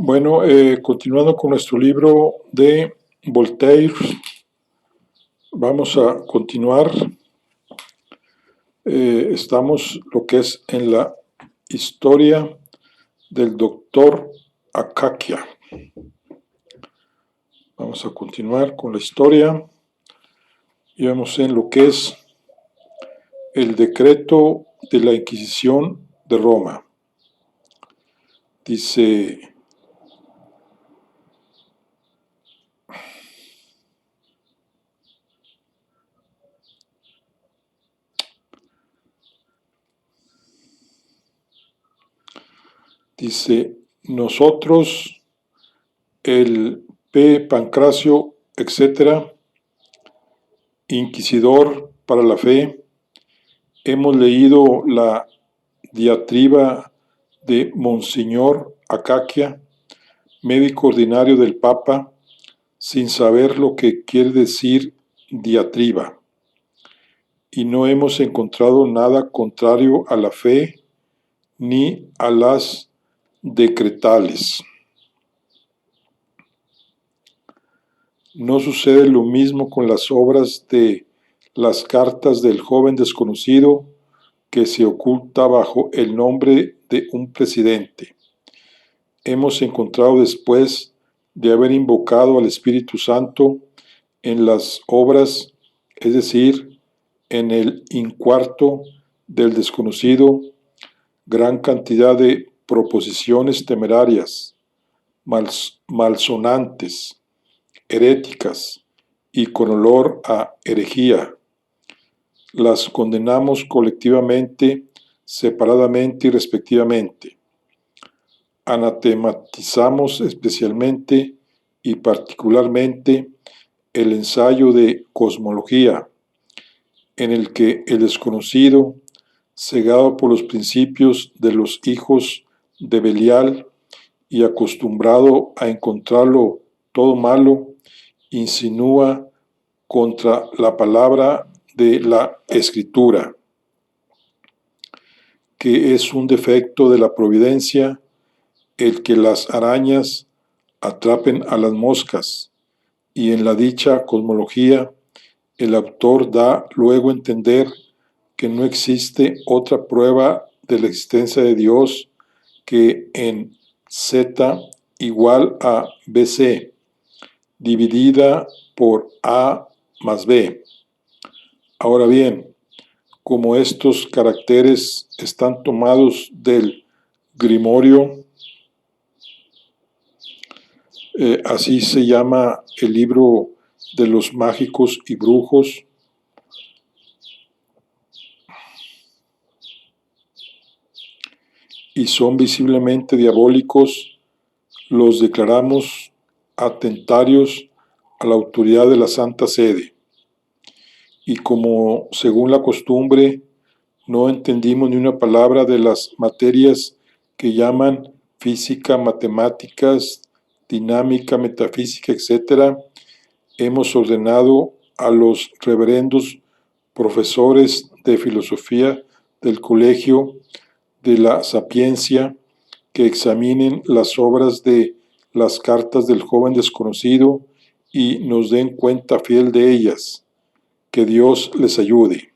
Bueno, continuando con nuestro libro de Voltaire, vamos a continuar. Estamos lo que es en la historia del doctor Akakia. Vamos a continuar con la historia y vamos en lo que es el decreto de la Inquisición de Roma. Dice: nosotros, el P. Pancracio, etcétera, inquisidor para la fe, hemos leído la diatriba de Monseñor Akakia, médico ordinario del Papa, sin saber lo que quiere decir diatriba, y no hemos encontrado nada contrario a la fe ni a las decretales. No sucede lo mismo con las obras de las cartas del joven desconocido que se oculta bajo el nombre de un presidente. Hemos encontrado, después de haber invocado al Espíritu Santo en las obras, es decir, en el incuarto del desconocido, gran cantidad de proposiciones temerarias, malsonantes, heréticas y con olor a herejía. Las condenamos colectivamente, separadamente y respectivamente. Anatematizamos especialmente y particularmente el ensayo de cosmología, en el que el desconocido, cegado por los principios de los hijos de Belial y acostumbrado a encontrarlo todo malo, insinúa contra la palabra de la Escritura, que es un defecto de la providencia el que las arañas atrapen a las moscas, y en la dicha cosmología el autor da luego a entender que no existe otra prueba de la existencia de Dios que en Z igual a BC, dividida por A más B. Ahora bien, como estos caracteres están tomados del Grimorio, así se llama el libro de los mágicos y brujos, y son visiblemente diabólicos, los declaramos atentarios a la autoridad de la Santa Sede. Y como, según la costumbre, no entendimos ni una palabra de las materias que llaman física, matemáticas, dinámica, metafísica, etc., hemos ordenado a los reverendos profesores de filosofía del Colegio de la Sapiencia que examinen las obras de las cartas del joven desconocido y nos den cuenta fiel de ellas. Que Dios les ayude.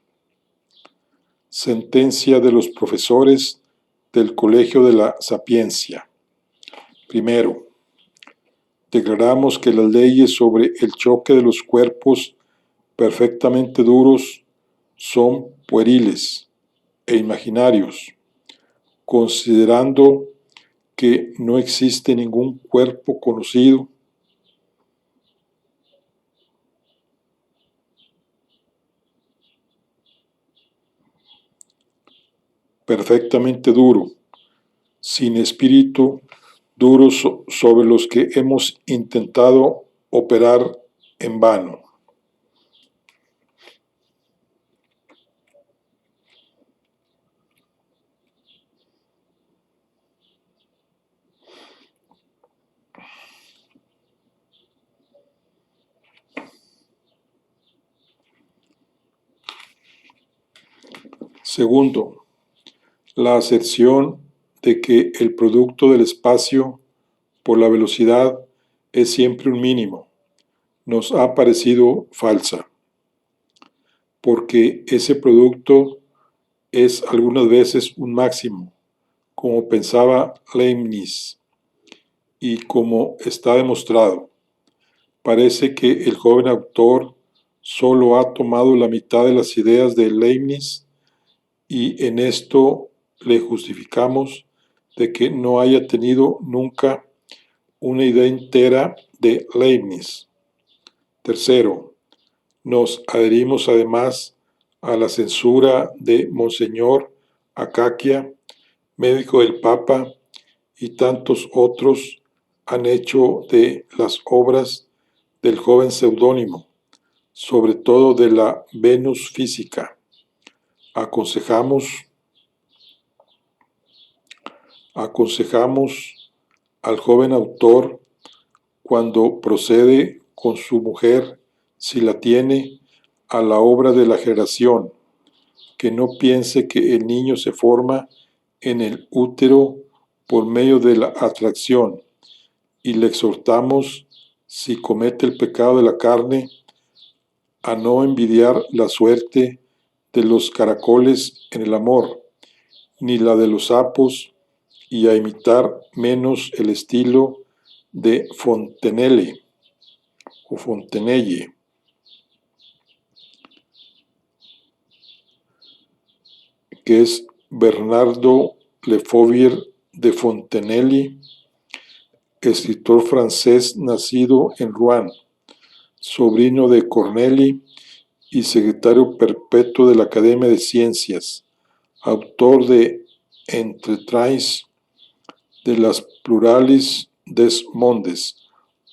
Sentencia de los profesores del Colegio de la Sapiencia. Primero, declaramos que las leyes sobre el choque de los cuerpos perfectamente duros son pueriles e imaginarios, considerando que no existe ningún cuerpo conocido perfectamente duro, sin espíritu, duros sobre los que hemos intentado operar en vano. Segundo, la aserción de que el producto del espacio por la velocidad es siempre un mínimo, nos ha parecido falsa, porque ese producto es algunas veces un máximo, como pensaba Leibniz, y como está demostrado. Parece que el joven autor solo ha tomado la mitad de las ideas de Leibniz y en esto le justificamos de que no haya tenido nunca una idea entera de Leibniz. Tercero, nos adherimos además a la censura de Monseñor Acaquia, médico del Papa, y tantos otros han hecho de las obras del joven seudónimo, sobre todo de la Venus física. Aconsejamos al joven autor cuando procede con su mujer, si la tiene, a la obra de la generación, que no piense que el niño se forma en el útero por medio de la atracción, y le exhortamos, si comete el pecado de la carne, a no envidiar la suerte de los caracoles en el amor, ni la de los sapos, y a imitar menos el estilo de Fontenelle, que es Bernardo Le Fauvier de Fontenelle, escritor francés nacido en Rouen, sobrino de Corneille y secretario perpetuo de la Academia de Ciencias, autor de Entretiens de las Plurales des Mondes,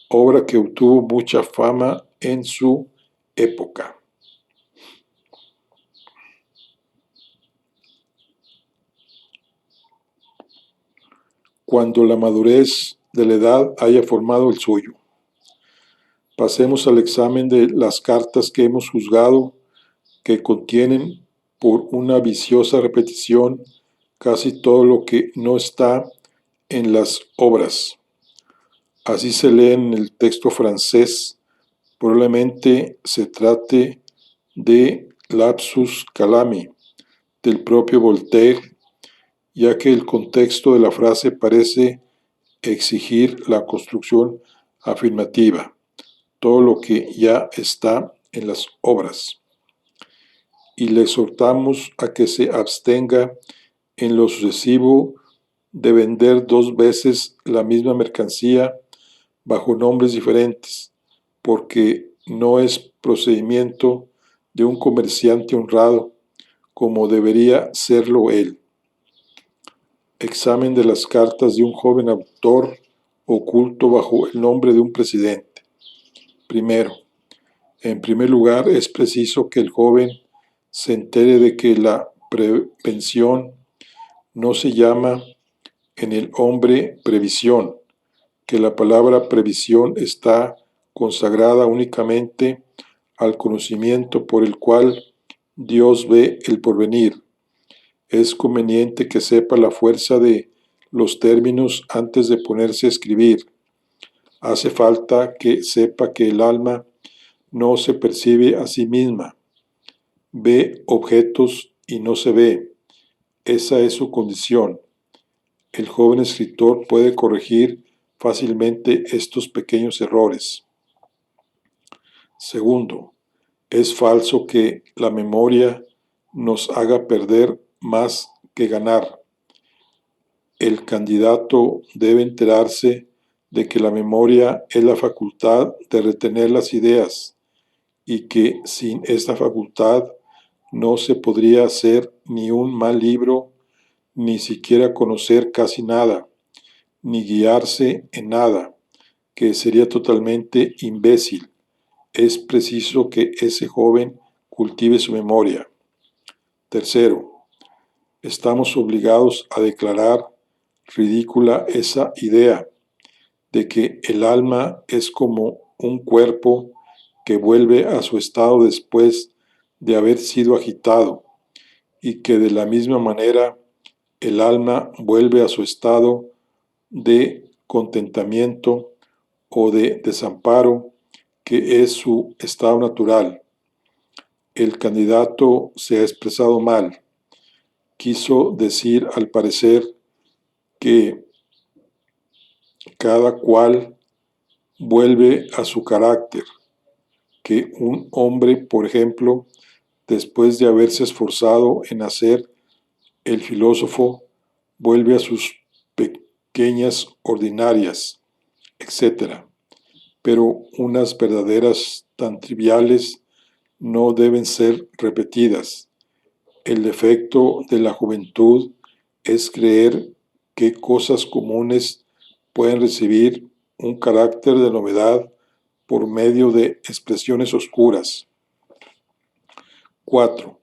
obra que obtuvo mucha fama en su época. Cuando la madurez de la edad haya formado el suyo. Pasemos al examen de las cartas que hemos juzgado, que contienen por una viciosa repetición casi todo lo que no está en las obras. Así se lee en el texto francés. Probablemente se trate de lapsus calami del propio Voltaire, ya que el contexto de la frase parece exigir la construcción afirmativa, todo lo que ya está en las obras. Y le exhortamos a que se abstenga en lo sucesivo de vender 2 veces la misma mercancía bajo nombres diferentes, porque no es procedimiento de un comerciante honrado, como debería serlo él. Examen de las cartas de un joven autor oculto bajo el nombre de un presidente. Primero, en primer lugar, es preciso que el joven se entere de que la prevención no se llama en el hombre previsión, que la palabra previsión está consagrada únicamente al conocimiento por el cual Dios ve el porvenir. Es conveniente que sepa la fuerza de los términos antes de ponerse a escribir. Hace falta que sepa que el alma no se percibe a sí misma, ve objetos y no se ve. Esa es su condición. El joven escritor puede corregir fácilmente estos pequeños errores. Segundo, es falso que la memoria nos haga perder más que ganar. El candidato debe enterarse de que la memoria es la facultad de retener las ideas y que sin esta facultad no se podría hacer ni un mal libro, ni siquiera conocer casi nada, ni guiarse en nada, que sería totalmente imbécil. Es preciso que ese joven cultive su memoria. Tercero, estamos obligados a declarar ridícula esa idea de que el alma es como un cuerpo que vuelve a su estado después de haber sido agitado, y que de la misma manera el alma vuelve a su estado de contentamiento o de desamparo, que es su estado natural. El candidato se ha expresado mal. Quiso decir, al parecer, que cada cual vuelve a su carácter, que un hombre, por ejemplo, después de haberse esforzado en hacer el filósofo, vuelve a sus pequeñas ordinarias, etc. Pero unas verdaderas tan triviales no deben ser repetidas. El defecto de la juventud es creer que cosas comunes pueden recibir un carácter de novedad por medio de expresiones oscuras. 4.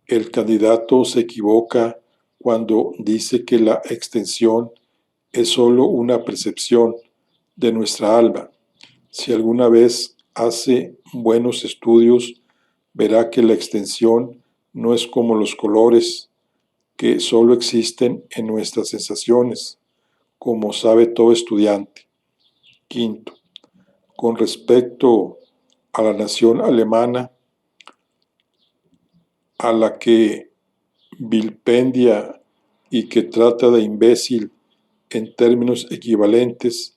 El candidato se equivoca cuando dice que la extensión es sólo una percepción de nuestra alma. Si alguna vez hace buenos estudios, verá que la extensión no es como los colores, que sólo existen en nuestras sensaciones, como sabe todo estudiante. 5. Con respecto a la nación alemana, a la que vilpendia y que trata de imbécil en términos equivalentes,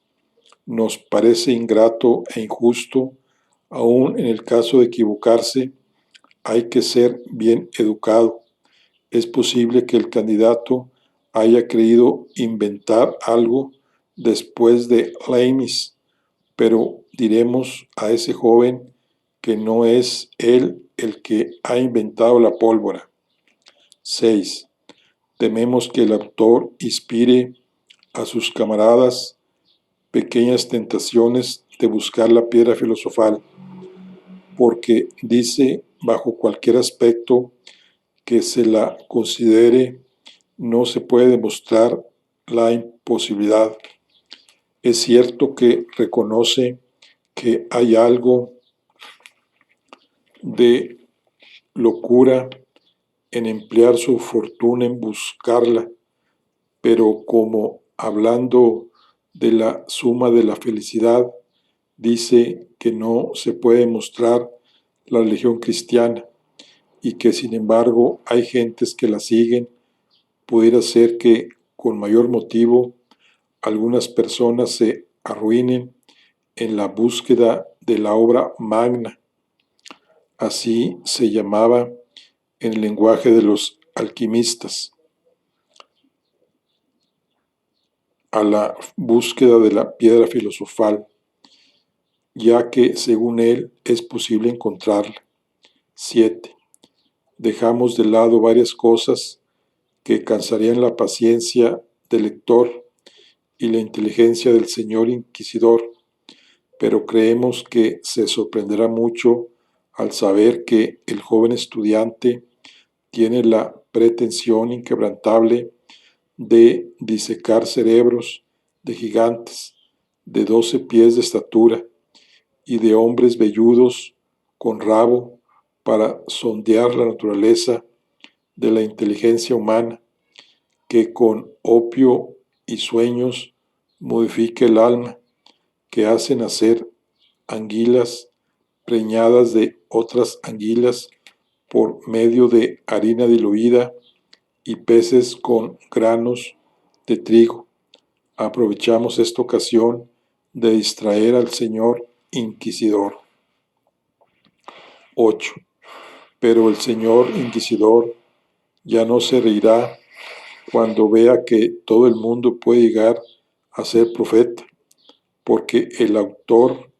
nos parece ingrato e injusto, aun en el caso de equivocarse, hay que ser bien educado. Es posible que el candidato haya creído inventar algo después de Leibniz, pero diremos a ese joven que no es él el que ha inventado la pólvora. 6. Tememos que el autor inspire a sus camaradas pequeñas tentaciones de buscar la piedra filosofal, porque dice bajo cualquier aspecto que se la considere, no se puede demostrar la imposibilidad. Es cierto que reconoce que hay algo de locura en emplear su fortuna en buscarla, pero como hablando de la suma de la felicidad, dice que no se puede mostrar la religión cristiana y que sin embargo hay gentes que la siguen, pudiera ser que con mayor motivo algunas personas se arruinen en la búsqueda de la obra magna. Así se llamaba en el lenguaje de los alquimistas a la búsqueda de la piedra filosofal, ya que según él es posible encontrarla. 7. Dejamos de lado varias cosas que cansarían la paciencia del lector y la inteligencia del señor inquisidor, pero creemos que se sorprenderá mucho al saber que el joven estudiante tiene la pretensión inquebrantable de disecar cerebros de gigantes de 12 pies de estatura y de hombres velludos con rabo para sondear la naturaleza de la inteligencia humana, que con opio y sueños modifica el alma, que hace nacer anguilas preñadas de otras anguilas por medio de harina diluida y peces con granos de trigo. Aprovechamos esta ocasión de distraer al señor inquisidor. 8. Pero el señor inquisidor ya no se reirá cuando vea que todo el mundo puede llegar a ser profeta, porque el autor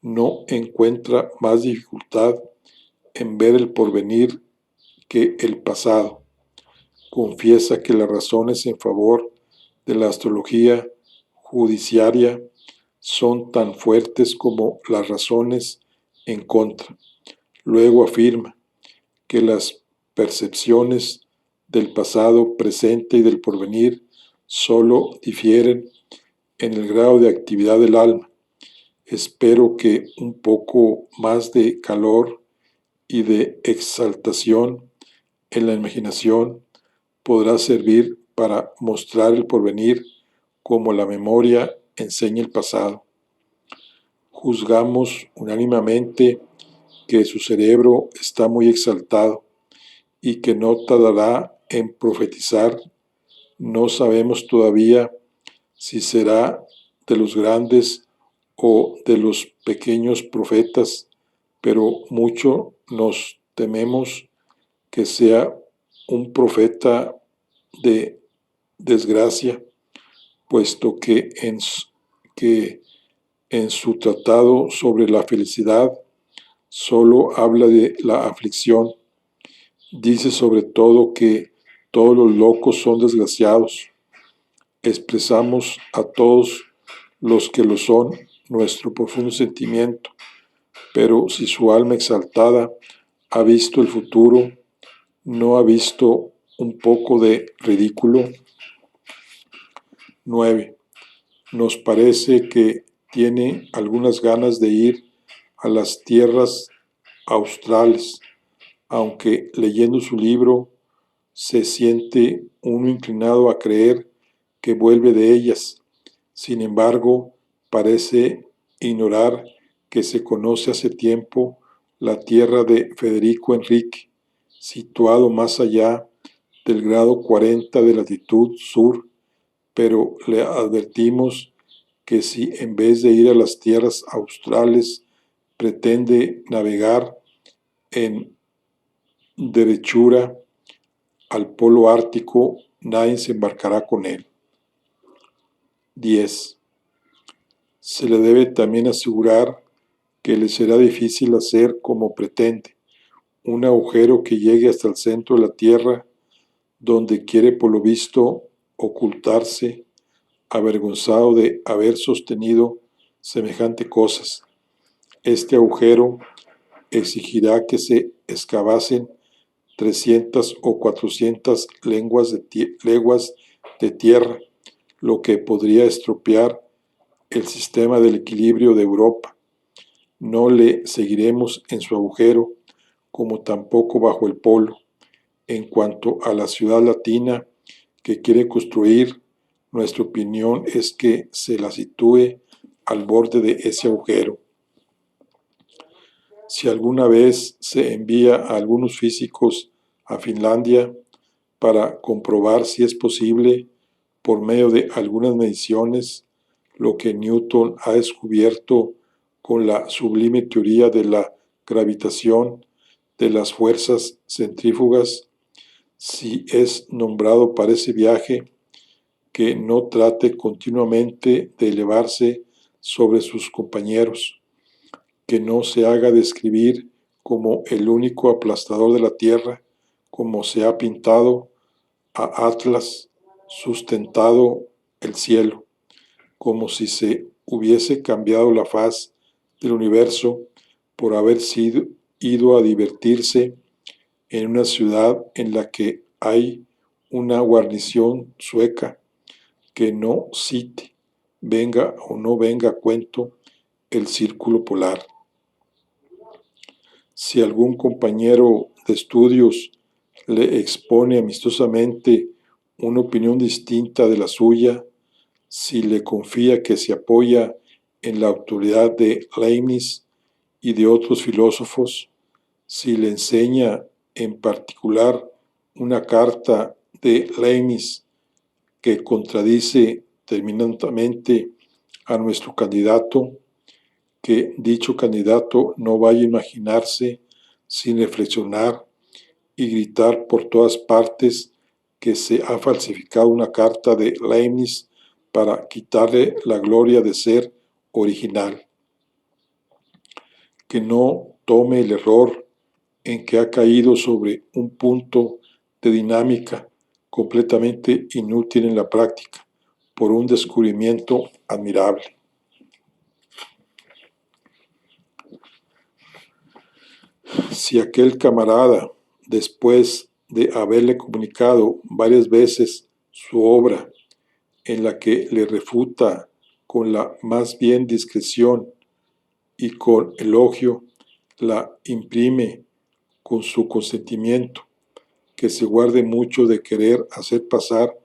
no encuentra más dificultad en ver el porvenir que el pasado. Confiesa que las razones en favor de la astrología judiciaria son tan fuertes como las razones en contra. Luego afirma que las percepciones del pasado, presente y del porvenir solo difieren en el grado de actividad del alma. Espero que un poco más de calor y de exaltación en la imaginación podrá servir para mostrar el porvenir como la memoria enseña el pasado. Juzgamos unánimemente que su cerebro está muy exaltado y que no tardará en profetizar. No sabemos todavía si será de los grandes o de los pequeños profetas, pero mucho nos tememos que sea un profeta de desgracia, puesto que en su tratado sobre la felicidad solo habla de la aflicción. Dice sobre todo que todos los locos son desgraciados. Expresamos a todos los que lo son nuestro profundo sentimiento, pero si su alma exaltada ha visto el futuro, ¿no ha visto un poco de ridículo? 9. Nos parece que tiene algunas ganas de ir a las tierras australes, aunque leyendo su libro se siente uno inclinado a creer que vuelve de ellas. Sin embargo, parece ignorar que se conoce hace tiempo la tierra de Federico Enrique, situado más allá del grado 40 de latitud sur, pero le advertimos que si en vez de ir a las tierras australes pretende navegar en derechura al polo ártico, nadie se embarcará con él. 10. Se le debe también asegurar que le será difícil hacer como pretende, un agujero que llegue hasta el centro de la Tierra, donde quiere por lo visto ocultarse, avergonzado de haber sostenido semejante cosas. Este agujero exigirá que se excavasen 300 o 400 leguas de tierra, lo que podría estropear el sistema del equilibrio de Europa. No le seguiremos en su agujero, como tampoco bajo el polo. En cuanto a la ciudad latina que quiere construir, nuestra opinión es que se la sitúe al borde de ese agujero. Si alguna vez se envía a algunos físicos a Finlandia para comprobar si es posible, por medio de algunas mediciones, lo que Newton ha descubierto con la sublime teoría de la gravitación, de las fuerzas centrífugas, si es nombrado para ese viaje, que no trate continuamente de elevarse sobre sus compañeros, que no se haga describir como el único aplastador de la tierra, como se ha pintado a Atlas sustentado el cielo, como si se hubiese cambiado la faz del universo por haber ido a divertirse en una ciudad en la que hay una guarnición sueca, que no cite, venga o no venga a cuento, el círculo polar. Si algún compañero de estudios le expone amistosamente una opinión distinta de la suya, si le confía que se apoya en la autoridad de Leibniz y de otros filósofos, si le enseña en particular una carta de Leibniz que contradice terminantemente a nuestro candidato, que dicho candidato no vaya a imaginarse sin reflexionar y gritar por todas partes que se ha falsificado una carta de Leibniz para quitarle la gloria de ser original. Que no tome el error en que ha caído sobre un punto de dinámica completamente inútil en la práctica, por un descubrimiento admirable. Si aquel camarada, después de haberle comunicado varias veces su obra, en la que le refuta con la más bien discreción y con elogio, la imprime con su consentimiento, que se guarde mucho de querer hacer pasar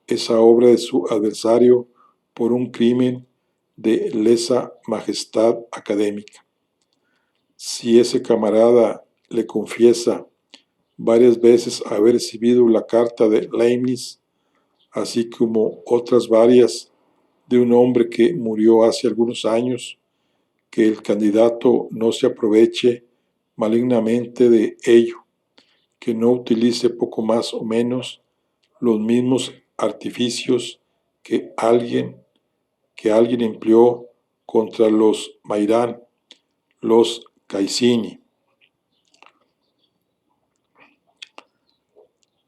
esa obra de su adversario por un crimen de lesa majestad académica. Si ese camarada le confiesa varias veces haber recibido la carta de Leibniz, así como otras varias de un hombre que murió hace algunos años, que el candidato no se aproveche malignamente de ello, que no utilice poco más o menos los mismos artificios que alguien empleó contra los Mairán, los Caicini.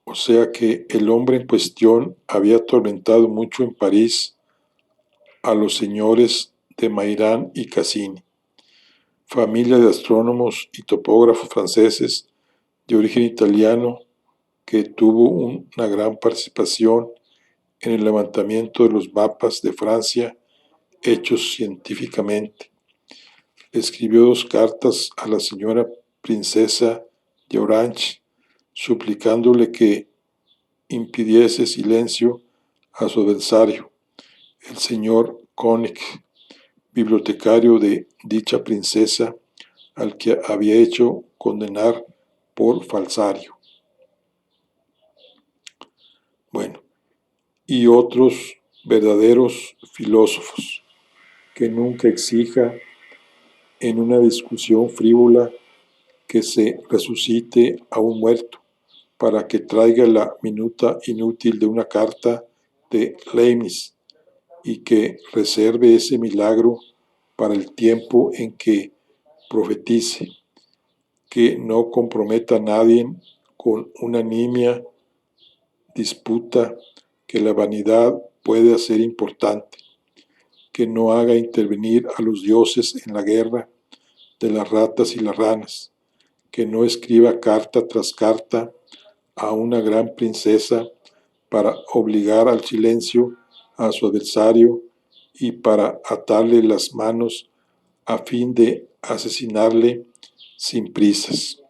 O sea que el hombre en cuestión había atormentado mucho en París a los señores de Mairán y Cassini, familia de astrónomos y topógrafos franceses de origen italiano que tuvo una gran participación en el levantamiento de los mapas de Francia hechos científicamente. Escribió 2 cartas a la señora princesa de Orange, suplicándole que impidiese silencio a su adversario, el señor Koenig, bibliotecario de dicha princesa, al que había hecho condenar por falsario. Bueno, y otros verdaderos filósofos, que nunca exija en una discusión frívola que se resucite a un muerto, para que traiga la minuta inútil de una carta de Leibniz, y que reserve ese milagro para el tiempo en que profetice, que no comprometa a nadie con una nimia disputa que la vanidad puede hacer importante, que no haga intervenir a los dioses en la guerra de las ratas y las ranas, que no escriba carta tras carta a una gran princesa para obligar al silencio a su adversario y para atarle las manos a fin de asesinarle sin prisas,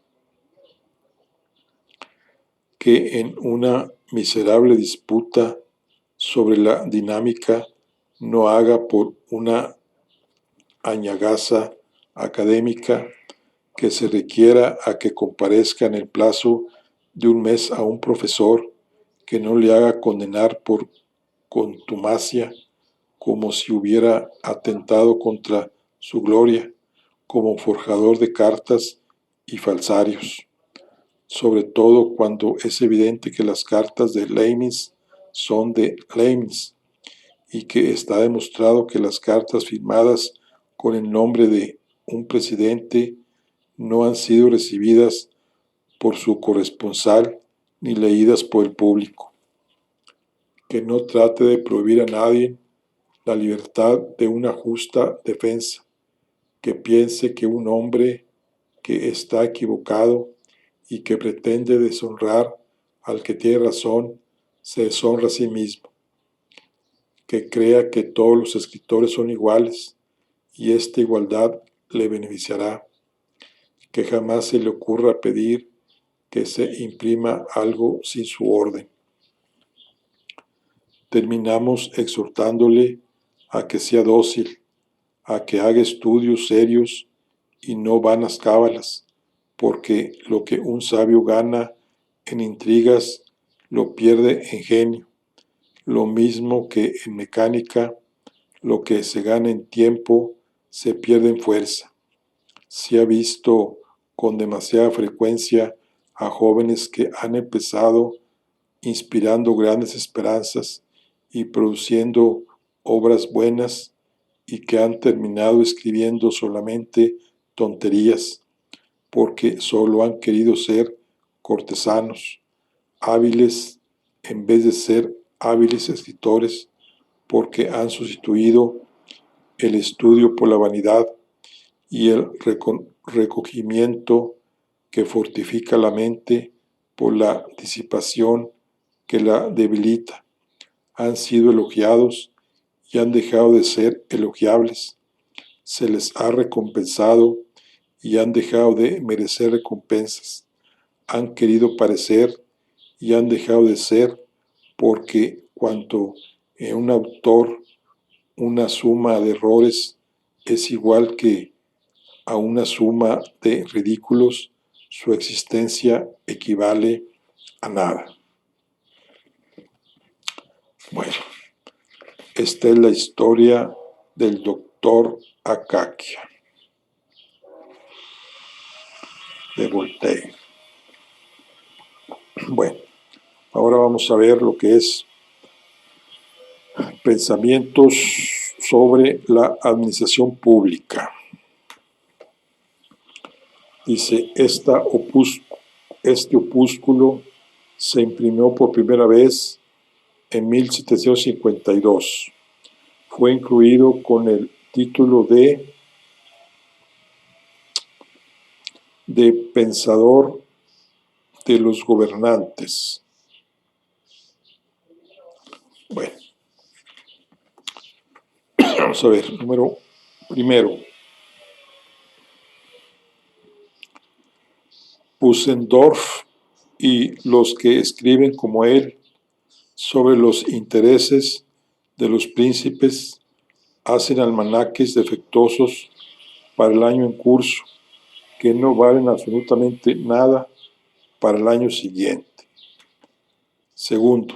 que en una miserable disputa sobre la dinámica no haga por una añagaza académica que se requiera a que comparezca en el plazo de un mes a un profesor, que no le haga condenar por contumacia, como si hubiera atentado contra su gloria, como forjador de cartas y falsarios, sobre todo cuando es evidente que las cartas de Leibniz son de Leibniz, y que está demostrado que las cartas firmadas con el nombre de un presidente no han sido recibidas por su corresponsal ni leídas por el público. Que no trate de prohibir a nadie la libertad de una justa defensa, que piense que un hombre que está equivocado y que pretende deshonrar al que tiene razón, se deshonra a sí mismo, que crea que todos los escritores son iguales y esta igualdad le beneficiará, que jamás se le ocurra pedir que se imprima algo sin su orden. Terminamos exhortándole a que sea dócil, a que haga estudios serios y no vanas cábalas, porque lo que un sabio gana en intrigas lo pierde en genio, lo mismo que en mecánica lo que se gana en tiempo se pierde en fuerza. Se ha visto con demasiada frecuencia a jóvenes que han empezado inspirando grandes esperanzas y produciendo obras buenas, y que han terminado escribiendo solamente tonterías, porque solo han querido ser cortesanos, hábiles en vez de ser hábiles escritores, porque han sustituido el estudio por la vanidad y el recogimiento que fortifica la mente por la disipación que la debilita. Han sido elogiados y han dejado de ser elogiables. Se les ha recompensado y han dejado de merecer recompensas. Han querido parecer y han dejado de ser, porque cuanto en un autor una suma de errores es igual que a una suma de ridículos, su existencia equivale a nada. Bueno, esta es la historia del doctor Akakia de Voltaire. Bueno, ahora vamos a ver lo que es pensamientos sobre la administración pública. Dice, este opúsculo se imprimió por primera vez en 1752. Fue incluido con el título de pensador de los gobernantes. Bueno, vamos a ver, número primero. Püssendorf y los que escriben como él sobre los intereses de los príncipes hacen almanaques defectuosos para el año en curso, que no valen absolutamente nada para el año siguiente. Segundo,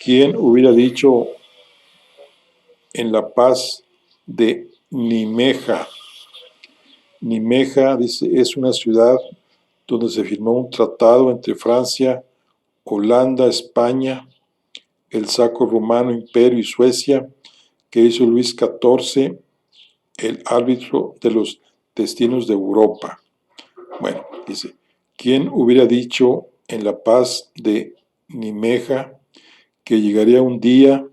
¿quién hubiera dicho en la paz de Nimega? Nimega, dice, es una ciudad donde se firmó un tratado entre Francia, Holanda, España, el Sacro Romano Imperio y Suecia, que hizo Luis XIV, el árbitro de los destinos de Europa. Bueno, dice, ¿quién hubiera dicho en la paz de Nimega que llegaría un día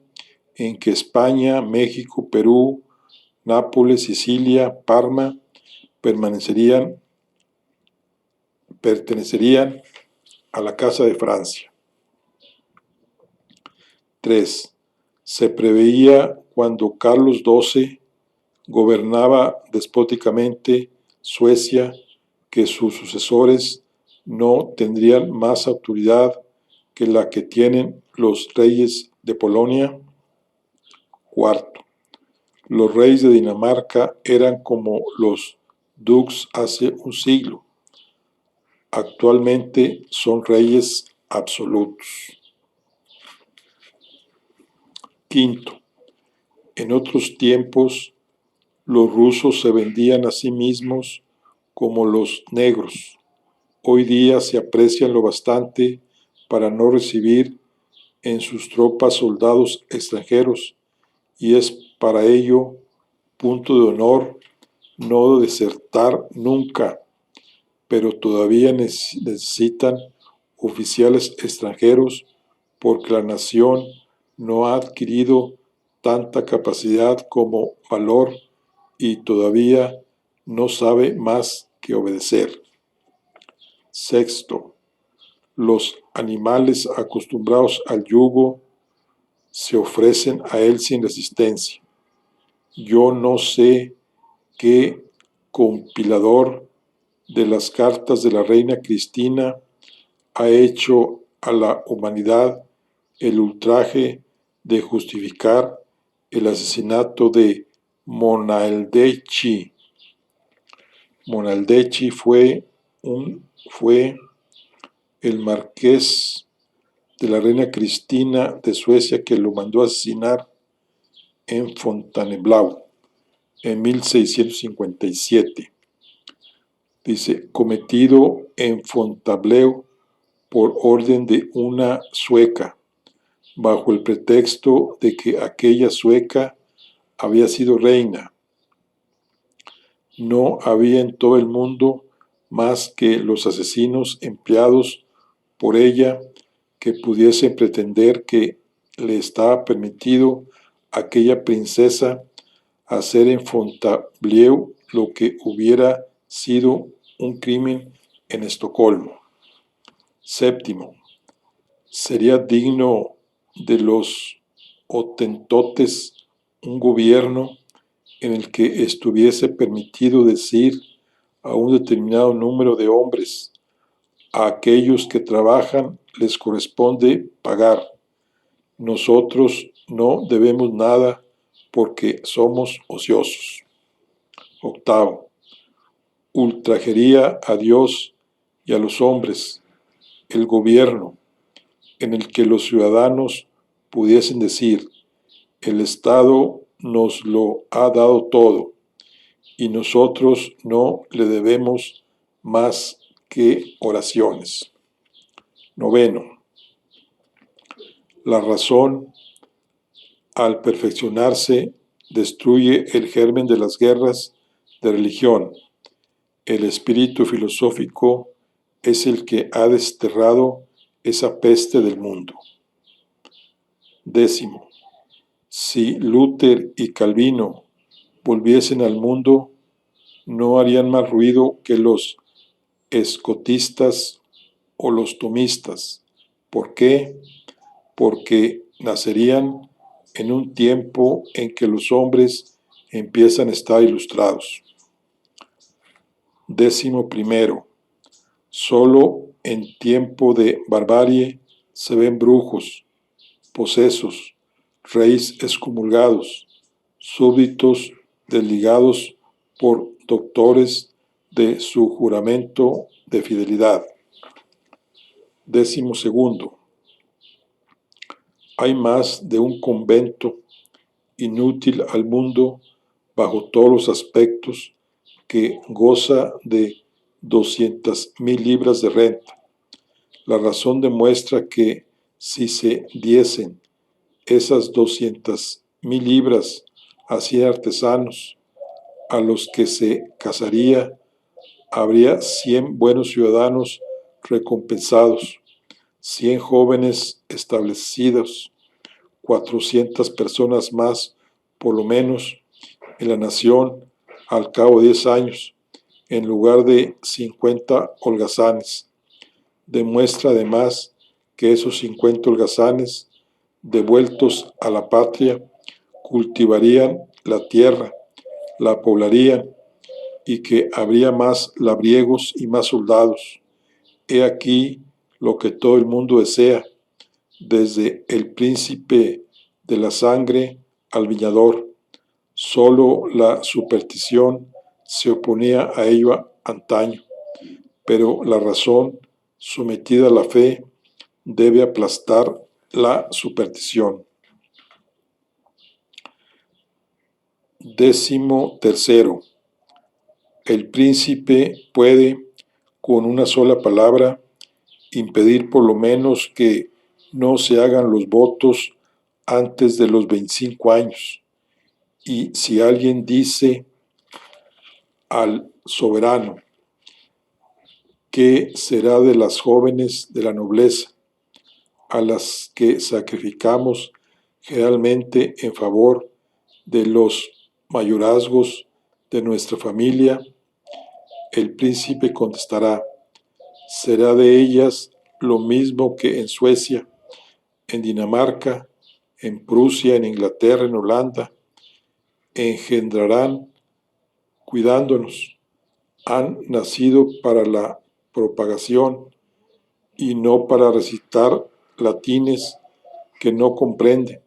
en que España, México, Perú, Nápoles, Sicilia, Parma pertenecerían a la Casa de Francia? 3. Se preveía cuando Carlos XII gobernaba despóticamente Suecia que sus sucesores no tendrían más autoridad que la que tienen los reyes de Polonia. 4. Los reyes de Dinamarca eran como los dukes hace un siglo. Actualmente son reyes absolutos. 5. En otros tiempos, los rusos se vendían a sí mismos como los negros. Hoy día se aprecian lo bastante para no recibir en sus tropas soldados extranjeros, y es para ello punto de honor no desertar nunca, pero todavía necesitan oficiales extranjeros porque la nación no ha adquirido tanta capacidad como valor y todavía no sabe más que obedecer. 6. Los animales acostumbrados al yugo se ofrecen a él sin resistencia. Yo no sé qué compilador de las cartas de la reina Cristina ha hecho a la humanidad el ultraje de justificar el asesinato de Monaldeschi. Monaldeschi fue el marqués de la reina Cristina de Suecia que lo mandó a asesinar en Fontainebleau en 1657. Dice, cometido en Fontainebleau por orden de una sueca, bajo el pretexto de que aquella sueca había sido reina. No había en todo el mundo más que los asesinos empleados por ella que pudiesen pretender que le estaba permitido a aquella princesa hacer en Fontainebleau lo que hubiera sido un crimen en Estocolmo. 7. Sería digno de los Hotentotes un gobierno en el que estuviese permitido decir a un determinado número de hombres: a aquellos que trabajan les corresponde pagar. Nosotros no debemos nada porque somos ociosos. Octavo, ultrajería a Dios y a los hombres, el gobierno, en el que los ciudadanos pudiesen decir: el Estado nos lo ha dado todo y nosotros no le debemos más que oraciones. Noveno, la razón, al perfeccionarse, destruye el germen de las guerras de religión. El espíritu filosófico es el que ha desterrado esa peste del mundo. Décimo, si Luther y Calvino volviesen al mundo, no harían más ruido que los escotistas o los tomistas. ¿Por qué? Porque nacerían en un tiempo en que los hombres empiezan a estar ilustrados. Décimo primero, solo en tiempo de barbarie se ven brujos, posesos, reyes excomulgados, súbditos desligados por doctores de su juramento de fidelidad. Décimo segundo, hay más de un convento inútil al mundo bajo todos los aspectos que goza de 200,000 libras de renta. La razón demuestra que si se diesen esas 200,000 libras a 100 artesanos a los que se casaría, habría 100 buenos ciudadanos recompensados, 100 jóvenes establecidos, 400 personas más, por lo menos, en la nación al cabo de 10 años, en lugar de 50 holgazanes. Demuestra además que esos 50 holgazanes, devueltos a la patria, cultivarían la tierra, la poblarían, y que habría más labriegos y más soldados. He aquí lo que todo el mundo desea, desde el príncipe de la sangre al viñador. Solo la superstición se oponía a ello antaño, pero la razón, sometida a la fe, debe aplastar la superstición. Décimo tercero, el príncipe puede, con una sola palabra, impedir por lo menos que no se hagan los votos antes de los 25 años. Y si alguien dice al soberano: ¿qué será de las jóvenes de la nobleza, a las que sacrificamos generalmente en favor de los mayorazgos de nuestra familia? El príncipe contestará: será de ellas lo mismo que en Suecia, en Dinamarca, en Prusia, en Inglaterra, en Holanda. Engendrarán cuidándonos. Han nacido para la propagación y no para recitar latines que no comprende.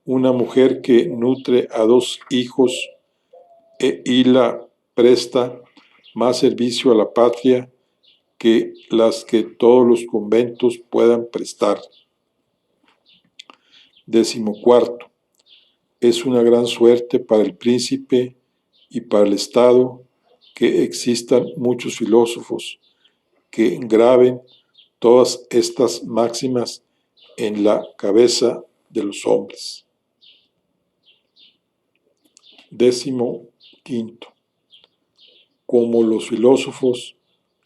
Una mujer que nutre a 2 hijos y la presta más servicio a la patria que las que todos los conventos puedan prestar. Décimo cuarto, es una gran suerte para el príncipe y para el Estado que existan muchos filósofos que graben todas estas máximas en la cabeza de los hombres. Décimo quinto, como los filósofos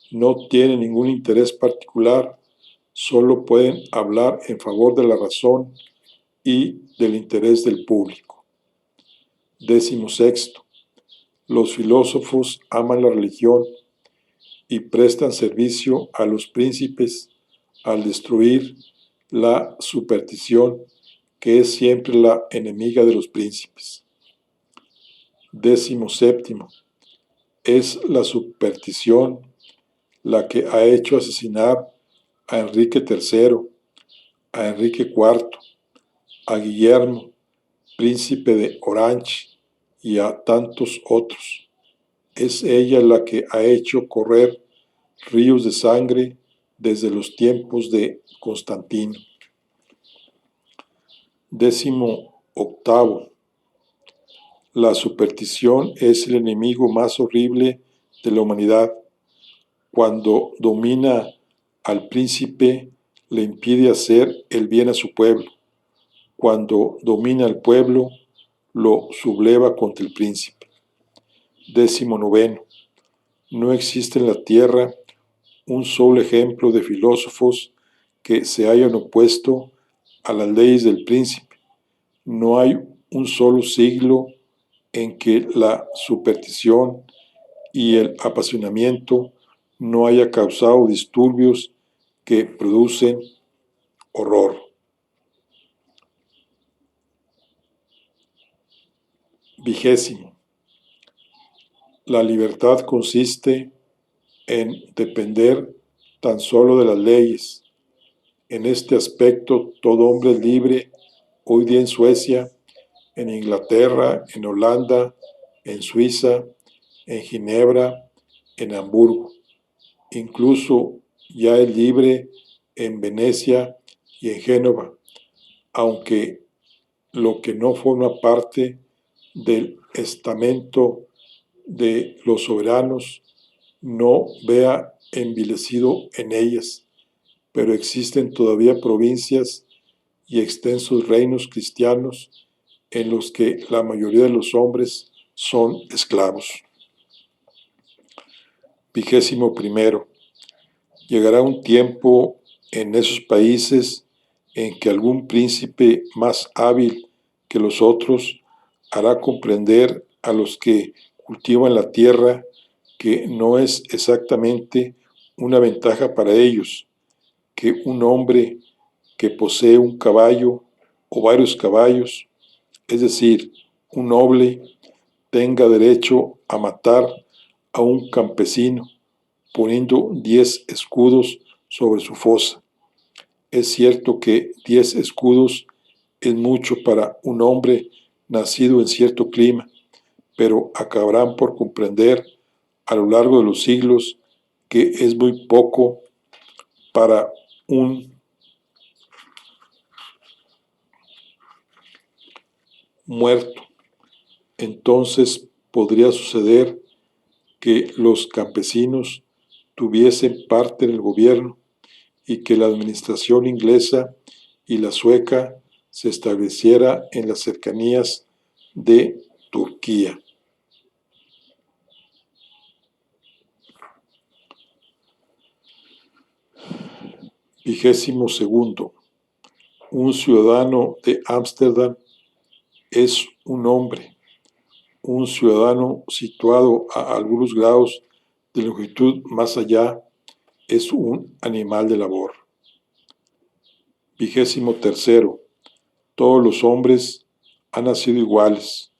no tienen ningún interés particular, solo pueden hablar en favor de la razón y del interés del público. Décimo sexto, los filósofos aman la religión y prestan servicio a los príncipes al destruir la superstición, que es siempre la enemiga de los príncipes. Décimo séptimo, es la superstición la que ha hecho asesinar a Enrique III, a Enrique IV, a Guillermo príncipe de Orange y a tantos otros. Es ella la que ha hecho correr ríos de sangre desde los tiempos de Constantino. 18. La superstición es el enemigo más horrible de la humanidad. Cuando domina al príncipe, le impide hacer el bien a su pueblo. Cuando domina al pueblo, lo subleva contra el príncipe. 19. No existe en la tierra un solo ejemplo de filósofos que se hayan opuesto a las leyes del príncipe. No hay un solo siglo en que la superstición y el apasionamiento no haya causado disturbios que producen horror. 20. La libertad consiste en depender tan solo de las leyes. En este aspecto, todo hombre es libre hoy día en Suecia, en Inglaterra, en Holanda, en Suiza, en Ginebra, en Hamburgo. Incluso ya es libre en Venecia y en Génova, aunque lo que no forma parte del estamento de los soberanos no vea envilecido en ellas, pero existen todavía provincias y extensos reinos cristianos en los que la mayoría de los hombres son esclavos. 21. Llegará un tiempo en esos países en que algún príncipe más hábil que los otros hará comprender a los que cultivan la tierra que no es exactamente una ventaja para ellos que un hombre que posee un caballo o varios caballos, es decir, un noble, tenga derecho a matar a un campesino poniendo 10 escudos sobre su fosa. Es cierto que 10 escudos es mucho para un hombre nacido en cierto clima, pero acabarán por comprender a lo largo de los siglos que es muy poco para un muerto. Entonces podría suceder que los campesinos tuviesen parte en el gobierno y que la administración inglesa y la sueca se estableciera en las cercanías de Turquía. 22. Un ciudadano de Ámsterdam es un hombre. Un ciudadano situado a algunos grados de longitud más allá es un animal de labor. 23. Todos los hombres han nacido iguales,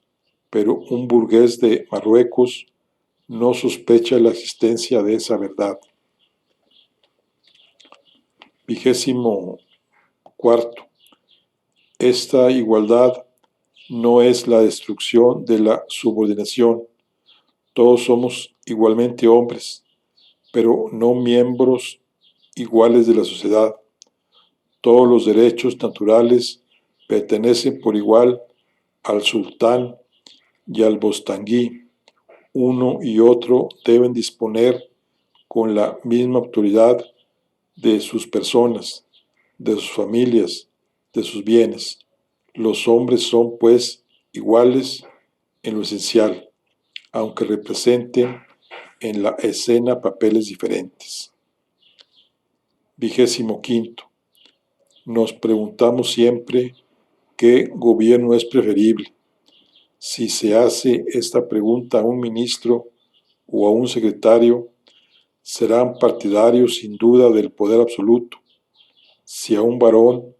pero un burgués de Marruecos no sospecha la existencia de esa verdad. 24. Esta igualdad no es la destrucción de la subordinación. Todos somos igualmente hombres, pero no miembros iguales de la sociedad. Todos los derechos naturales pertenecen por igual al sultán y al bostangui. Uno y otro deben disponer con la misma autoridad de sus personas, de sus familias, de sus bienes. Los hombres son, pues, iguales en lo esencial, aunque representen en la escena papeles diferentes. 25. Nos preguntamos siempre qué gobierno es preferible. Si se hace esta pregunta a un ministro o a un secretario, serán partidarios sin duda del poder absoluto. Si a un varón,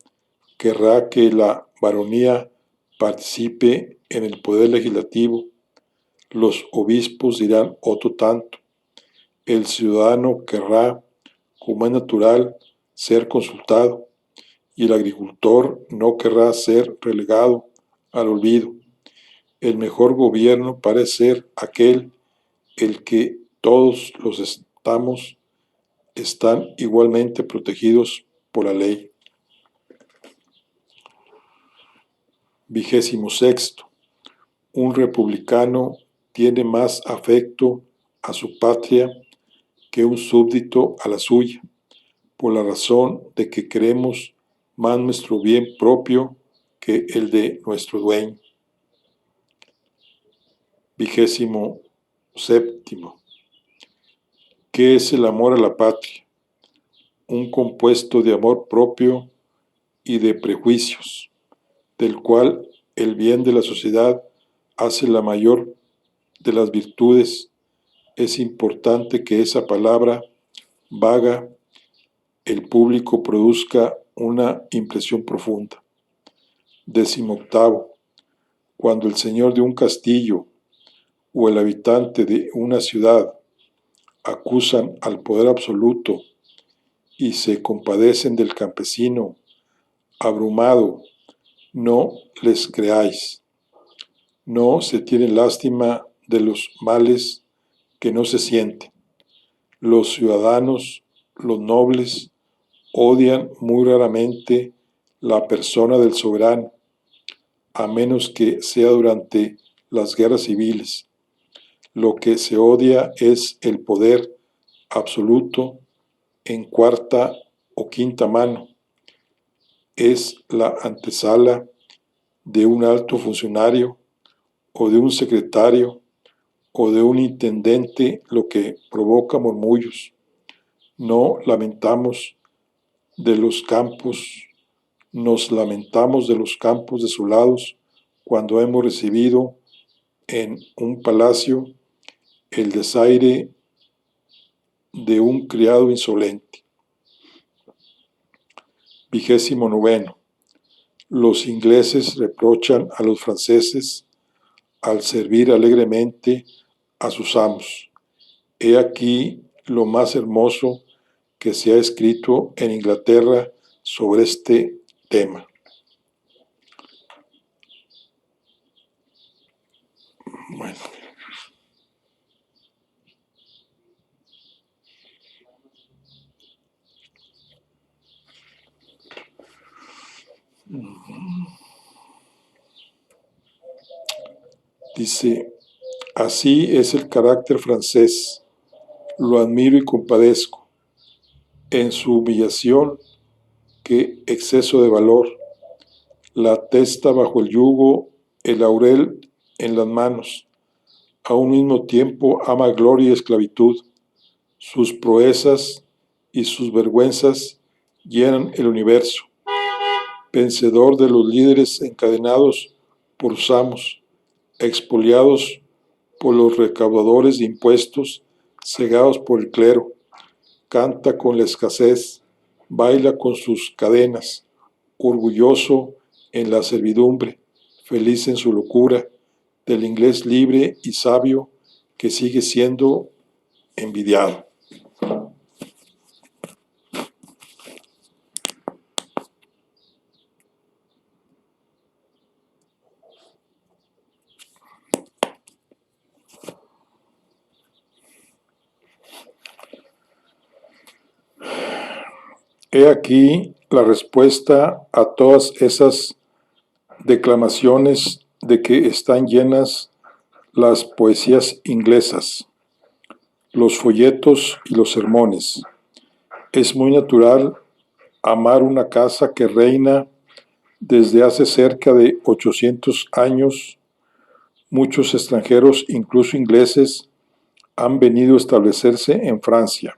querrá que la baronía participe en el poder legislativo. Los obispos dirán otro tanto. El ciudadano querrá, como es natural, ser consultado, y el agricultor no querrá ser relegado al olvido. El mejor gobierno parece ser aquel el que todos los están igualmente protegidos por la ley. 26. Un republicano tiene más afecto a su patria que un súbdito a la suya, por la razón de que queremos más nuestro bien propio que el de nuestro dueño. 27. ¿Qué es el amor a la patria? Un compuesto de amor propio y de prejuicios, del cual el bien de la sociedad hace la mayor de las virtudes. Es importante que esa palabra vaga el público produzca una impresión profunda. 18. Cuando el señor de un castillo o el habitante de una ciudad acusan al poder absoluto y se compadecen del campesino abrumado, no les creáis. No se tiene lástima de los males que no se sienten. Los ciudadanos, los nobles, odian muy raramente la persona del soberano, a menos que sea durante las guerras civiles. Lo que se odia es el poder absoluto en cuarta o quinta mano. Es la antesala de un alto funcionario o de un secretario o de un intendente lo que provoca murmullos. No lamentamos de los campos, nos lamentamos de los campos desolados cuando hemos recibido en un palacio el desaire de un criado insolente. 29. Los ingleses reprochan a los franceses al servir alegremente a sus amos. He aquí lo más hermoso que se ha escrito en Inglaterra sobre este tema. Bueno. Dice, así es el carácter francés, lo admiro y compadezco. En su humillación, qué exceso de valor, la testa bajo el yugo, el laurel en las manos. A un mismo tiempo ama gloria y esclavitud. Sus proezas y sus vergüenzas llenan el universo. Vencedor de los líderes encadenados por sus amos, expoliados por los recaudadores de impuestos, cegados por el clero, canta con la escasez, baila con sus cadenas, orgulloso en la servidumbre, feliz en su locura, del inglés libre y sabio que sigue siendo envidiado. He aquí la respuesta a todas esas declamaciones de que están llenas las poesías inglesas, los folletos y los sermones. Es muy natural amar una casa que reina desde hace cerca de 800 años. Muchos extranjeros, incluso ingleses, han venido a establecerse en Francia,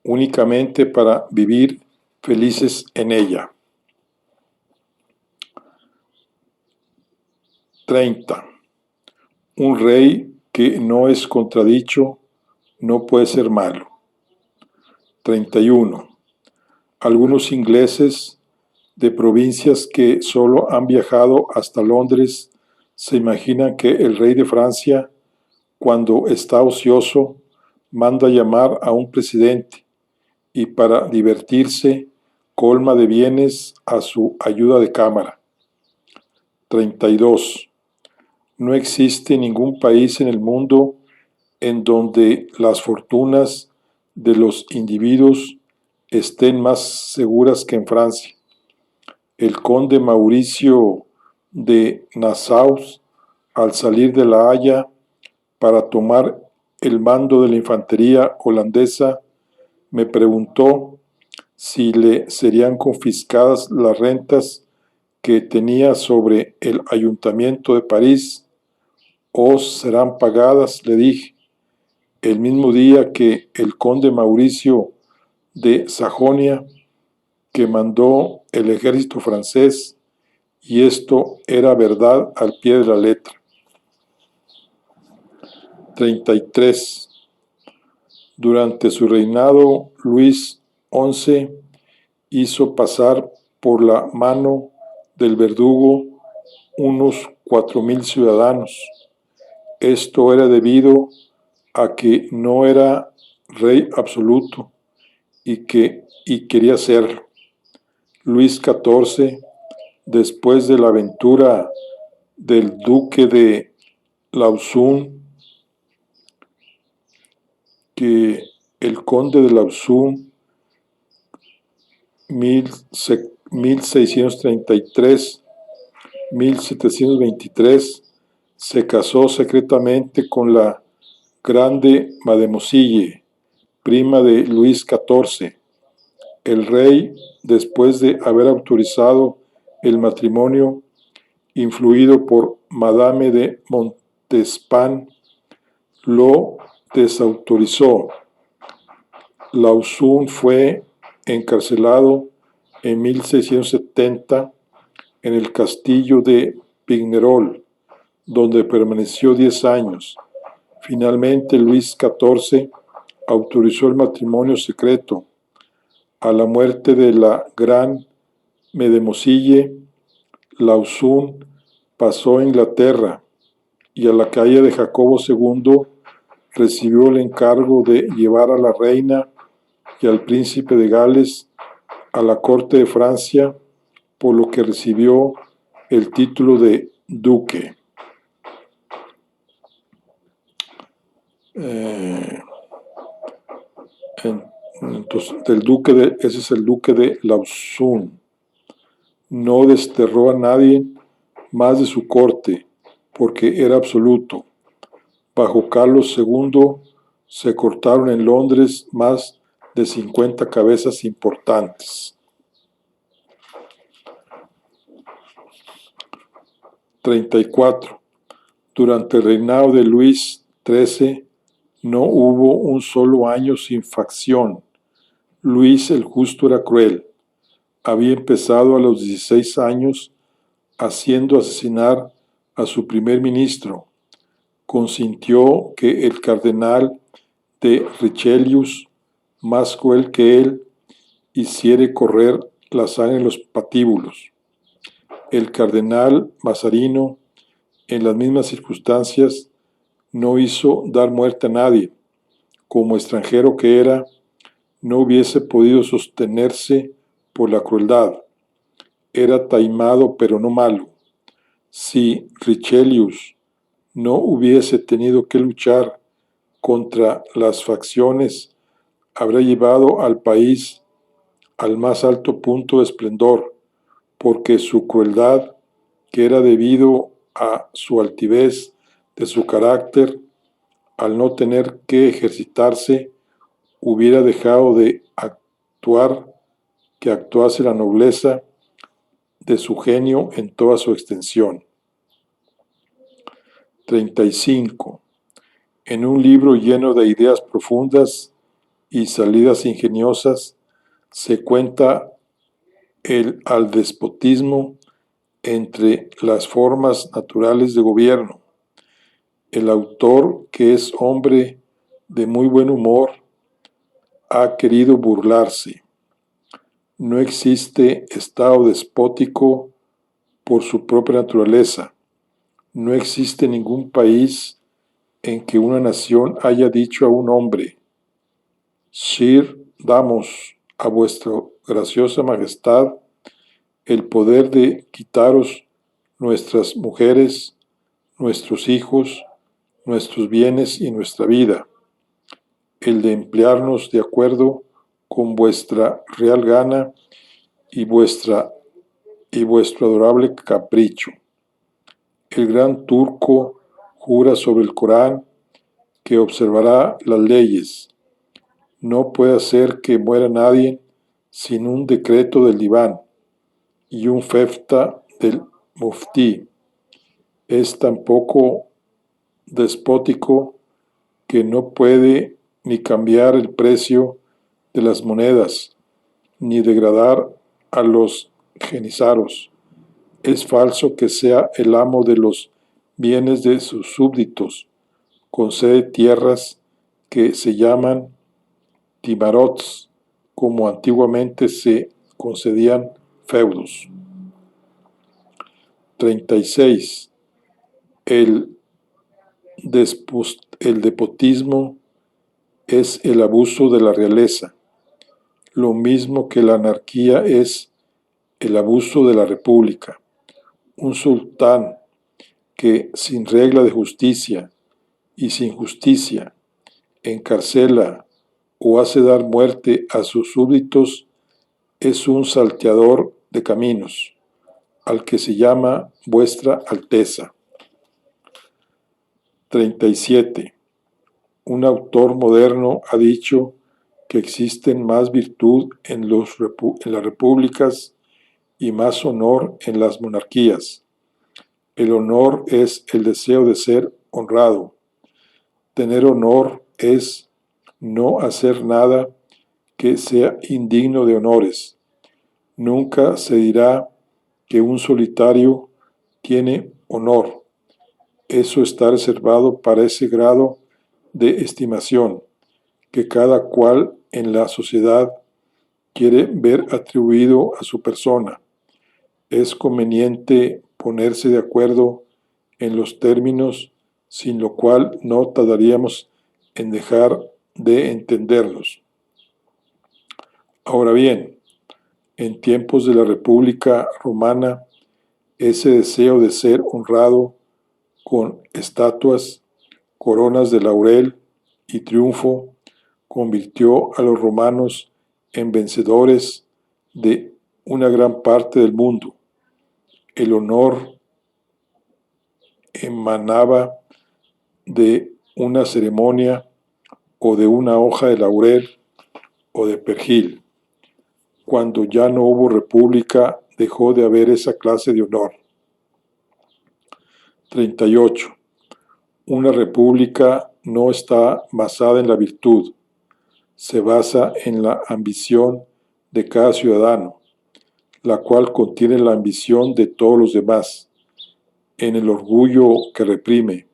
únicamente para vivir felices en ella. 30. Un rey que no es contradicho no puede ser malo. 31. Algunos ingleses de provincias que solo han viajado hasta Londres se imaginan que el rey de Francia, cuando está ocioso, manda llamar a un presidente y para divertirse colma de bienes a su ayuda de cámara. 32. No existe ningún país en el mundo en donde las fortunas de los individuos estén más seguras que en Francia. El conde Mauricio de Nassau, al salir de La Haya para tomar el mando de la infantería holandesa, me preguntó si le serían confiscadas las rentas que tenía sobre el ayuntamiento de París o serán pagadas, le dije, el mismo día que el conde Mauricio de Sajonia, que mandó el ejército francés, y esto era verdad al pie de la letra. 33. Durante su reinado, Luis XI hizo pasar por la mano del verdugo unos 4,000 ciudadanos. Esto era debido a que no era rey absoluto y quería serlo. Luis XIV, después de la aventura del duque de Lauzun, que el conde de Lauzun, 1633-1723, se casó secretamente con la grande Mademoiselle, prima de Luis XIV. El rey, después de haber autorizado el matrimonio, influido por Madame de Montespan, lo desautorizó. Lauzun fue encarcelado en 1670 en el castillo de Pignerol, donde permaneció 10 años. Finalmente, Luis XIV autorizó el matrimonio secreto. A la muerte de la gran Mademoiselle, Lauzun pasó a Inglaterra y a la caída de Jacobo II recibió el encargo de llevar a la reina y al príncipe de Gales a la corte de Francia, por lo que recibió el título de duque. Entonces, ese es el duque de Lauzun. No desterró a nadie más de su corte, porque era absoluto. Bajo Carlos II se cortaron en Londres más de 50 cabezas importantes. 34. Durante el reinado de Luis XIII no hubo un solo año sin facción. Luis el Justo era cruel. Había empezado a los 16 años haciendo asesinar a su primer ministro. Consintió que el cardenal de Richelieu, más cruel que él, hiciera correr la sangre en los patíbulos. El cardenal Mazarino, en las mismas circunstancias, no hizo dar muerte a nadie. Como extranjero que era, no hubiese podido sostenerse por la crueldad. Era taimado pero no malo. Si Richelieu no hubiese tenido que luchar contra las facciones, habría llevado al país al más alto punto de esplendor, porque su crueldad, que era debido a su altivez de su carácter, al no tener que ejercitarse, hubiera dejado de actuar que actuase la nobleza de su genio en toda su extensión. 35. En un libro lleno de ideas profundas y salidas ingeniosas, se cuenta al despotismo entre las formas naturales de gobierno. El autor, que es hombre de muy buen humor, ha querido burlarse. No existe estado despótico por su propia naturaleza. No existe ningún país en que una nación haya dicho a un hombre: Sir, damos a vuestra graciosa majestad el poder de quitaros nuestras mujeres, nuestros hijos, nuestros bienes y nuestra vida, el de emplearnos de acuerdo con vuestra real gana y vuestro adorable capricho. El gran turco jura sobre el Corán que observará las leyes. No puede hacer que muera nadie sin un decreto del diván y un fefta del muftí. Es tan poco despótico que no puede ni cambiar el precio de las monedas, ni degradar a los genizaros. Es falso que sea el amo de los bienes de sus súbditos. Concede tierras que se llaman timarots, como antiguamente se concedían feudos. 36. El despotismo es el abuso de la realeza, lo mismo que la anarquía es el abuso de la república. Un sultán que sin regla de justicia y sin justicia encarcela o hace dar muerte a sus súbditos es un salteador de caminos, al que se llama vuestra Alteza. 37. Un autor moderno ha dicho que existen más virtud en las repúblicas y más honor en las monarquías. El honor es el deseo de ser honrado. Tener honor es no hacer nada que sea indigno de honores. Nunca se dirá que un solitario tiene honor. Eso está reservado para ese grado de estimación que cada cual en la sociedad quiere ver atribuido a su persona. Es conveniente ponerse de acuerdo en los términos, sin lo cual no tardaríamos en dejar de entendernos. Ahora bien, en tiempos de la República Romana, ese deseo de ser honrado con estatuas, coronas de laurel y triunfo convirtió a los romanos en vencedores de una gran parte del mundo. El honor emanaba de una ceremonia o de una hoja de laurel o de perjil. Cuando ya no hubo república, dejó de haber esa clase de honor. 38. Una república no está basada en la virtud, se basa en la ambición de cada ciudadano, la cual contiene la ambición de todos los demás, en el orgullo que reprime,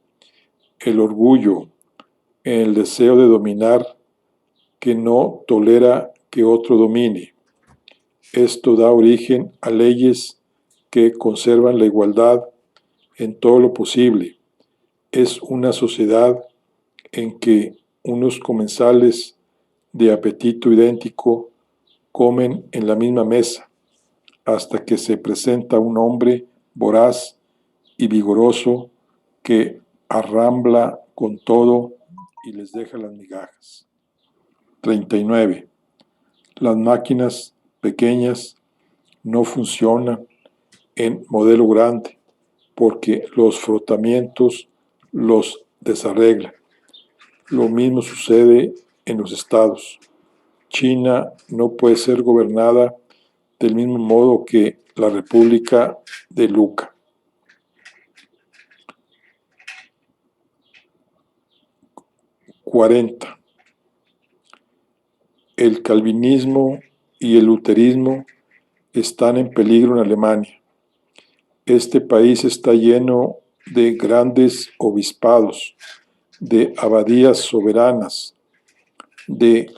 el orgullo en el deseo de dominar que no tolera que otro domine. Esto da origen a leyes que conservan la igualdad en todo lo posible. Es una sociedad en que unos comensales de apetito idéntico comen en la misma mesa, hasta que se presenta un hombre voraz y vigoroso que arrambla con todo y les deja las migajas. 39. Las máquinas pequeñas no funcionan en modelo grande porque los frotamientos los desarreglan. Lo mismo sucede en los estados. China no puede ser gobernada del mismo modo que la República de Lucca. 40. El calvinismo y el luterismo están en peligro en Alemania. Este país está lleno de grandes obispados, de abadías soberanas, de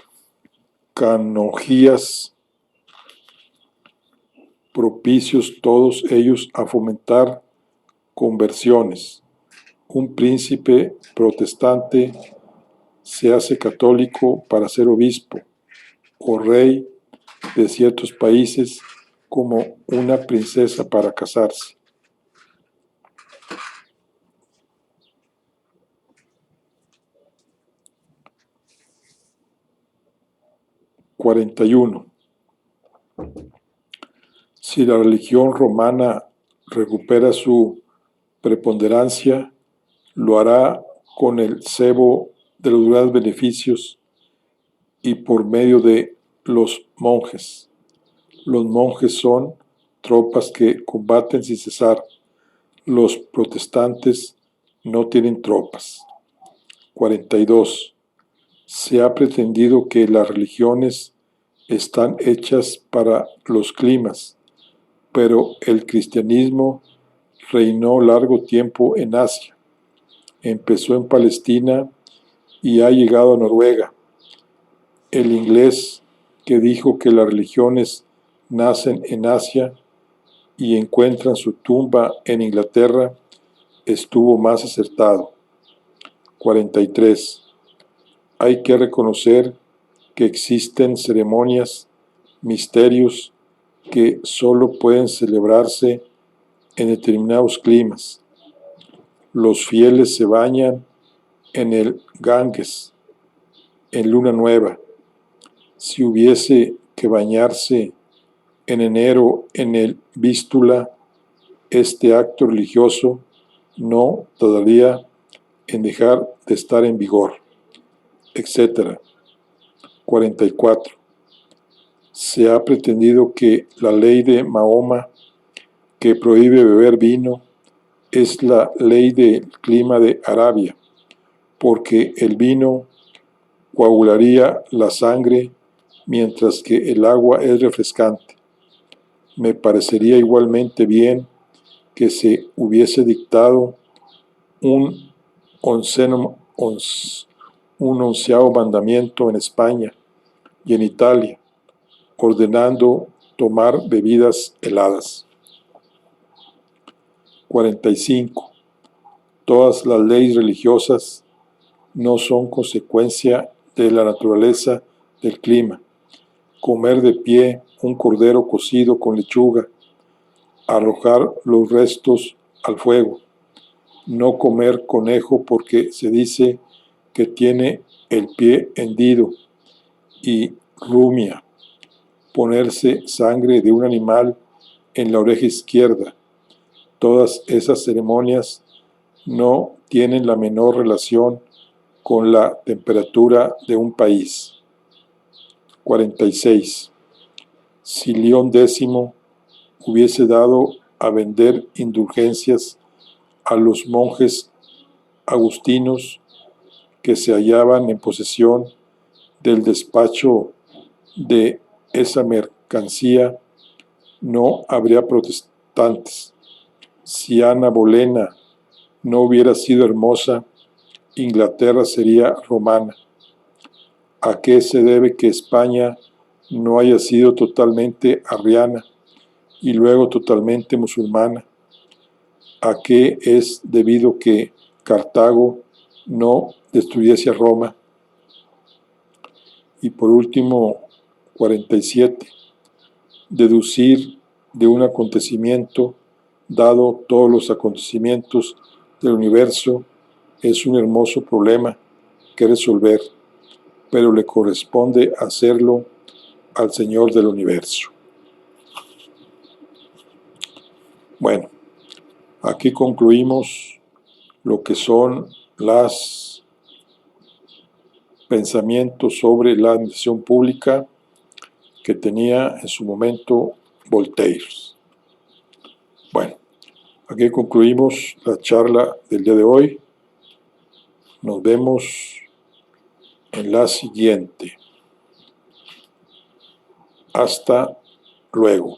canonjías propicios todos ellos a fomentar conversiones. Un príncipe protestante se hace católico para ser obispo o rey de ciertos países como una princesa para casarse. 41. Si la religión romana recupera su preponderancia, lo hará con el cebo de los grandes beneficios y por medio de los monjes. Los monjes son tropas que combaten sin cesar. Los protestantes no tienen tropas. 42. Se ha pretendido que las religiones están hechas para los climas, pero el cristianismo reinó largo tiempo en Asia. Empezó en Palestina y ha llegado a Noruega. El inglés que dijo que las religiones nacen en Asia y encuentran su tumba en Inglaterra estuvo más acertado. 43. Hay que reconocer que existen ceremonias, misterios que solo pueden celebrarse en determinados climas. Los fieles se bañan en el Ganges en luna nueva. Si hubiese que bañarse en enero en el Vístula, este acto religioso no tardaría en dejar de estar en vigor, etc. 44. Se ha pretendido que la ley de Mahoma, que prohíbe beber vino, es la ley del clima de Arabia, porque el vino coagularía la sangre, mientras que el agua es refrescante. Me parecería igualmente bien que se hubiese dictado un onceavo mandamiento en España y en Italia, ordenando tomar bebidas heladas. 45. Todas las leyes religiosas no son consecuencia de la naturaleza del clima. Comer de pie un cordero cocido con lechuga, arrojar los restos al fuego, no comer conejo porque se dice que tiene el pie hendido y rumia, ponerse sangre de un animal en la oreja izquierda. Todas esas ceremonias no tienen la menor relación con la temperatura de un país. 46. Si León X hubiese dado a vender indulgencias a los monjes agustinos que se hallaban en posesión del despacho de esa mercancía, no habría protestantes. Si Ana Bolena no hubiera sido hermosa, Inglaterra sería romana. ¿A qué se debe que España no haya sido totalmente arriana y luego totalmente musulmana? ¿A qué es debido que Cartago no destruyese a Roma? Y por último, 47. Deducir de un acontecimiento, dado todos los acontecimientos del universo, es un hermoso problema que resolver, pero le corresponde hacerlo al Señor del universo. Bueno, aquí concluimos lo que son los pensamientos sobre la administración pública que tenía en su momento Voltaire. Bueno, aquí concluimos la charla del día de hoy. Nos vemos en la siguiente. Hasta luego.